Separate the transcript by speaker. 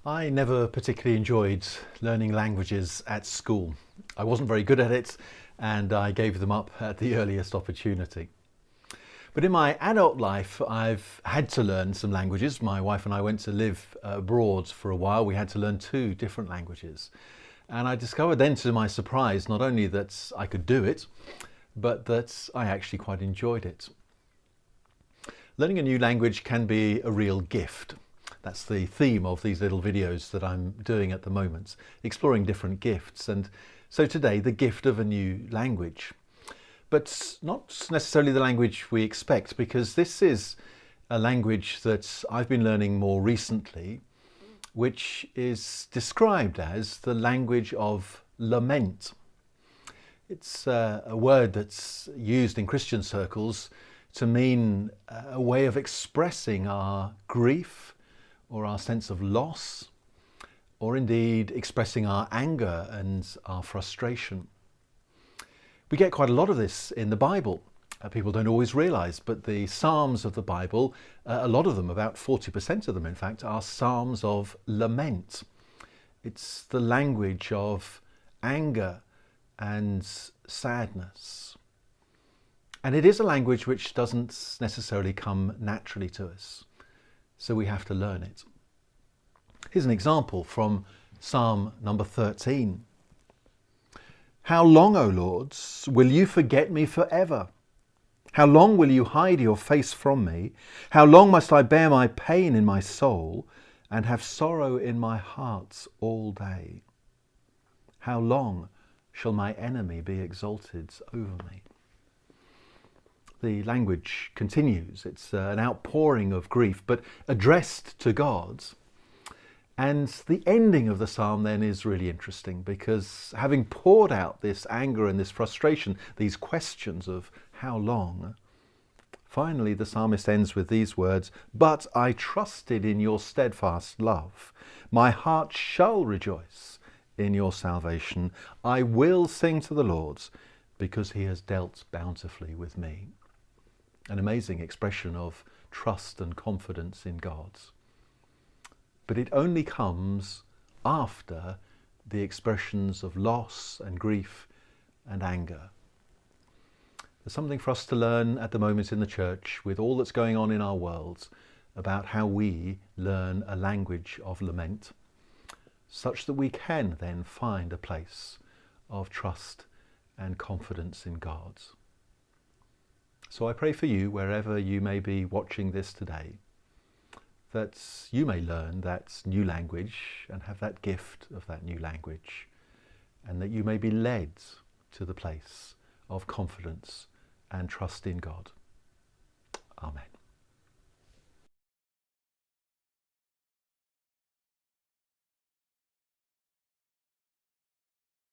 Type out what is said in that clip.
Speaker 1: I never particularly enjoyed learning languages at school. I wasn't very good at it and I gave them up at the earliest opportunity. But in my adult life, I've had to learn some languages. My wife and I went to live abroad for a while. We had to learn two different languages. And I discovered then, to my surprise, not only that I could do it, but that I actually quite enjoyed it. Learning a new language can be a real gift. That's the theme of these little videos that I'm doing at the moment, exploring different gifts. And so today, the gift of a new language. But not necessarily the language we expect, because this is a language that I've been learning more recently, which is described as the language of lament. It's a word that's used in Christian circles to mean a way of expressing our grief or our sense of loss, or indeed expressing our anger and our frustration. We get quite a lot of this in the Bible. People don't always realise, but the Psalms of the Bible, a lot of them, about 40% of them in fact, are Psalms of lament. It's the language of anger and sadness. And it is a language which doesn't necessarily come naturally to us, so we have to learn it. Here's an example from Psalm number 13. How long, O Lord, will you forget me forever? How long will you hide your face from me? How long must I bear my pain in my soul and have sorrow in my heart all day? How long shall my enemy be exalted over me? The language continues. It's an outpouring of grief, but addressed to God. And the ending of the psalm then is really interesting, because having poured out this anger and this frustration, these questions of how long, finally the psalmist ends with these words, "But I trusted in your steadfast love. My heart shall rejoice in your salvation. I will sing to the Lord because he has dealt bountifully with me." An amazing expression of trust and confidence in God. But it only comes after the expressions of loss and grief and anger. There's something for us to learn at the moment in the church, with all that's going on in our world, about how we learn a language of lament, such that we can then find a place of trust and confidence in God. So I pray for you, wherever you may be watching this today, that you may learn that new language and have that gift of that new language, and that you may be led to the place of confidence and trust in God. Amen.